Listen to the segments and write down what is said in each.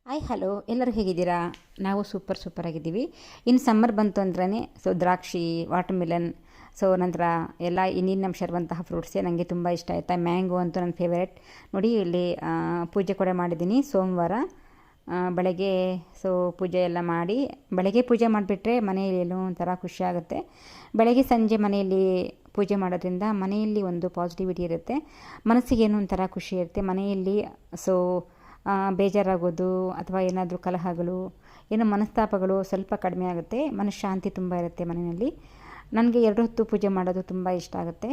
Hi hello ಎಲ್ಲರೂ ಹೇಗಿದ್ದೀರಾ? ನಾವು ಸೂಪರ್ ಆಗಿದ್ದೀವಿ. ಇನ್ನು ಸಮ್ಮರ್ ಬಂತು ಅಂದ್ರೇ ದ್ರಾಕ್ಷಿ, ವಾಟರ್ ಮಿಲನ್, ನಂತರ ಎಲ್ಲ ನೀರಿನಂಶ ಇರುವಂತಹ ಫ್ರೂಟ್ಸೇ ನನಗೆ ತುಂಬ ಇಷ್ಟ ಆಯಿತಾ. ಮ್ಯಾಂಗೋ ಅಂತೂ ನನ್ನ ಫೇವರೆಟ್. ನೋಡಿ ಇಲ್ಲಿ ಪೂಜೆ ಕೂಡ ಮಾಡಿದ್ದೀನಿ ಸೋಮವಾರ ಬೆಳಗ್ಗೆ. ಪೂಜೆ ಎಲ್ಲ ಮಾಡಿ ಬೆಳಗ್ಗೆ ಪೂಜೆ ಮಾಡಿಬಿಟ್ರೆ ಮನೆಯಲ್ಲಿ ಏನೋ ಒಂಥರ ಖುಷಿ ಆಗುತ್ತೆ. ಬೆಳಗ್ಗೆ ಸಂಜೆ ಮನೆಯಲ್ಲಿ ಪೂಜೆ ಮಾಡೋದ್ರಿಂದ ಮನೆಯಲ್ಲಿ ಒಂದು ಪಾಸಿಟಿವಿಟಿ ಇರುತ್ತೆ, ಮನಸ್ಸಿಗೆ ಏನೋ ಒಂಥರ ಖುಷಿ ಇರುತ್ತೆ ಮನೆಯಲ್ಲಿ. ಬೇಜಾರಾಗೋದು ಅಥವಾ ಏನಾದರೂ ಕಲಹಗಳು, ಏನೋ ಮನಸ್ತಾಪಗಳು ಸ್ವಲ್ಪ ಕಡಿಮೆ ಆಗುತ್ತೆ, ಮನಃಶಾಂತಿ ತುಂಬ ಇರುತ್ತೆ ಮನೆಯಲ್ಲಿ. ನನಗೆ 2 ಹೊತ್ತು ಪೂಜೆ ಮಾಡೋದು ತುಂಬ ಇಷ್ಟ ಆಗುತ್ತೆ.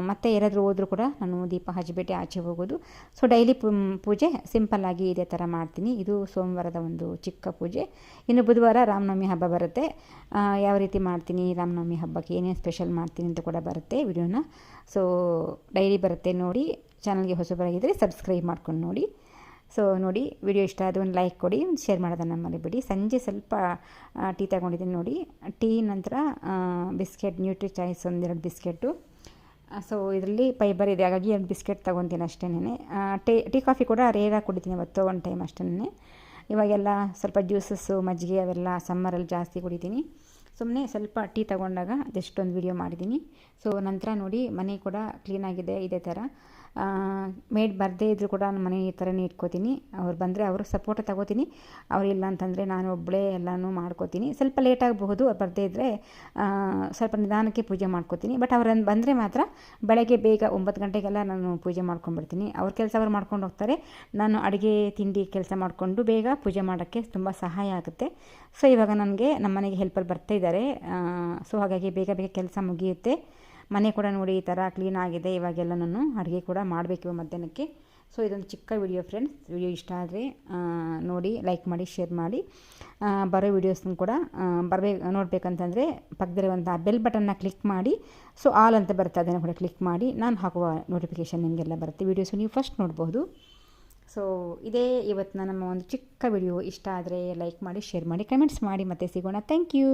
ಮತ್ತು ಯಾರಾದರೂ ಹೋದರೂ ಕೂಡ ನಾನು ದೀಪ ಹಚ್ಚಿಬಿಟ್ಟು ಆಚೆ ಹೋಗೋದು. ಡೈಲಿ ಪೂಜೆ ಸಿಂಪಲ್ಲಾಗಿ ಇದೇ ಥರ ಮಾಡ್ತೀನಿ. ಇದು ಸೋಮವಾರದ ಒಂದು ಚಿಕ್ಕ ಪೂಜೆ. ಇನ್ನು ಬುಧವಾರ ರಾಮನವಮಿ ಹಬ್ಬ ಬರುತ್ತೆ. ಯಾವ ರೀತಿ ಮಾಡ್ತೀನಿ, ರಾಮನವಮಿ ಹಬ್ಬಕ್ಕೆ ಏನೇನು ಸ್ಪೆಷಲ್ ಮಾಡ್ತೀನಿ ಅಂತ ಕೂಡ ಬರುತ್ತೆ ವಿಡಿಯೋನ. ಡೈಲಿ ಬರುತ್ತೆ ನೋಡಿ. ಚಾನಲ್ಗೆ ಹೊಸಬರಾಗಿದ್ದರೆ ಸಬ್ಸ್ಕ್ರೈಬ್ ಮಾಡ್ಕೊಂಡು ನೋಡಿ. ನೋಡಿ, ವಿಡಿಯೋ ಇಷ್ಟ ಆದ ಒಂದು ಲೈಕ್ ಕೊಡಿ, ಒಂದು ಶೇರ್ ಮಾಡೋದನ್ನು ಮರಿಬೇಡಿ. ಸಂಜೆ ಸ್ವಲ್ಪ ಟೀ ತಗೊಂಡಿದ್ದೀನಿ ನೋಡಿ. ಟೀ ನಂತರ ಬಿಸ್ಕೆಟ್, ನ್ಯೂಟ್ರಿ ಚಾಯ್ಸ್ 1-2 ಬಿಸ್ಕೆಟು. ಇದರಲ್ಲಿ ಫೈಬರ್ ಇದೆ, ಹಾಗಾಗಿ 2 ಬಿಸ್ಕೆಟ್ ತೊಗೊತೀನಿ ಅಷ್ಟೇನೆ. ಟೀ ಕಾಫಿ ಕೂಡ ರೇರಾಗಿ ಕುಡಿತೀನಿ, ಅವತ್ತು ಒಂದು ಟೈಮ್ ಅಷ್ಟೇ. ಇವಾಗೆಲ್ಲ ಸ್ವಲ್ಪ ಜ್ಯೂಸಸ್ಸು, ಮಜ್ಜಿಗೆ ಅವೆಲ್ಲ ಸಮ್ಮರಲ್ಲಿ ಜಾಸ್ತಿ ಕುಡಿತೀನಿ. ಸುಮ್ಮನೆ ಸ್ವಲ್ಪ ಟೀ ತೊಗೊಂಡಾಗ ಜಸ್ಟ್ ಒಂದು ವಿಡಿಯೋ ಮಾಡಿದ್ದೀನಿ. ನಂತರ ನೋಡಿ, ಮನೆ ಕೂಡ ಕ್ಲೀನಾಗಿದೆ. ಇದೇ ಥರ ಮೇಡ್ ಬರದೇ ಇದ್ದರೂ ಕೂಡ ನಾನು ಮನೆ ಈ ಥರನೇ ಇಟ್ಕೋತೀನಿ. ಅವ್ರು ಬಂದರೆ ಅವರು ಸಪೋರ್ಟ್ ತಗೋತೀನಿ, ಅವರಿಲ್ಲ ಅಂತಂದರೆ ನಾನು ಒಬ್ಬಳೇ ಎಲ್ಲನೂ ಮಾಡ್ಕೋತೀನಿ. ಸ್ವಲ್ಪ ಲೇಟ್ ಆಗಬಹುದು, ಅವ್ರು ಬರದೇ ಇದ್ದರೆ ಸ್ವಲ್ಪ ನಿಧಾನಕ್ಕೆ ಪೂಜೆ ಮಾಡ್ಕೋತೀನಿ. ಬಟ್ ಅವ್ರು ಬಂದರೆ ಮಾತ್ರ ಬೆಳಗ್ಗೆ ಬೇಗ 9 ಗಂಟೆಗೆಲ್ಲ ನಾನು ಪೂಜೆ ಮಾಡ್ಕೊಂಡ್ಬಿಡ್ತೀನಿ. ಅವ್ರ ಕೆಲಸ ಅವ್ರು ಮಾಡ್ಕೊಂಡು ಹೋಗ್ತಾರೆ, ನಾನು ಅಡುಗೆ ತಿಂಡಿ ಕೆಲಸ ಮಾಡಿಕೊಂಡು ಬೇಗ ಪೂಜೆ ಮಾಡೋಕ್ಕೆ ತುಂಬ ಸಹಾಯ ಆಗುತ್ತೆ. ಇವಾಗ ನನಗೆ ನಮ್ಮ ಮನೆಗೆ ಹೆಲ್ಪರ್ ಬರ್ತಾ ಇದ್ದಾರೆ. ಹಾಗಾಗಿ ಬೇಗ ಕೆಲಸ ಮುಗಿಯುತ್ತೆ. ಮನೆ ಕೂಡ ನೋಡಿ ಈ ಥರ ಕ್ಲೀನ್ ಆಗಿದೆ. ಇವಾಗೆಲ್ಲ ನಾನು ಅಡುಗೆ ಕೂಡ ಮಾಡಬೇಕು ಮಧ್ಯಾಹ್ನಕ್ಕೆ. ಇದೊಂದು ಚಿಕ್ಕ ವಿಡಿಯೋ ಫ್ರೆಂಡ್ಸ್. ವಿಡಿಯೋ ಇಷ್ಟ ಆದರೆ ನೋಡಿ, ಲೈಕ್ ಮಾಡಿ, ಶೇರ್ ಮಾಡಿ. ಬರೋ ವೀಡಿಯೋಸ್ನ ಕೂಡ ನೋಡಬೇಕಂತಂದರೆ ಪಕ್ಕದಲ್ಲಿರುವಂಥ ಬೆಲ್ ಬಟನ್ನ ಕ್ಲಿಕ್ ಮಾಡಿ. ಆಲ್ ಅಂತ ಬರುತ್ತೆ, ಅದನ್ನು ಕೂಡ ಕ್ಲಿಕ್ ಮಾಡಿ. ನಾನು ಹಾಕುವ ನೋಟಿಫಿಕೇಷನ್ ನಿಮಗೆಲ್ಲ ಬರುತ್ತೆ, ವೀಡಿಯೋಸು ನೀವು ಫಸ್ಟ್ ನೋಡ್ಬೋದು. ಇದೇ ಇವತ್ತು ನಮ್ಮ ಒಂದು ಚಿಕ್ಕ ವಿಡಿಯೋ. ಇಷ್ಟ ಆದರೆ ಲೈಕ್ ಮಾಡಿ, ಶೇರ್ ಮಾಡಿ, ಕಮೆಂಟ್ಸ್ ಮಾಡಿ. ಮತ್ತೆ ಸಿಗೋಣ. Thank you.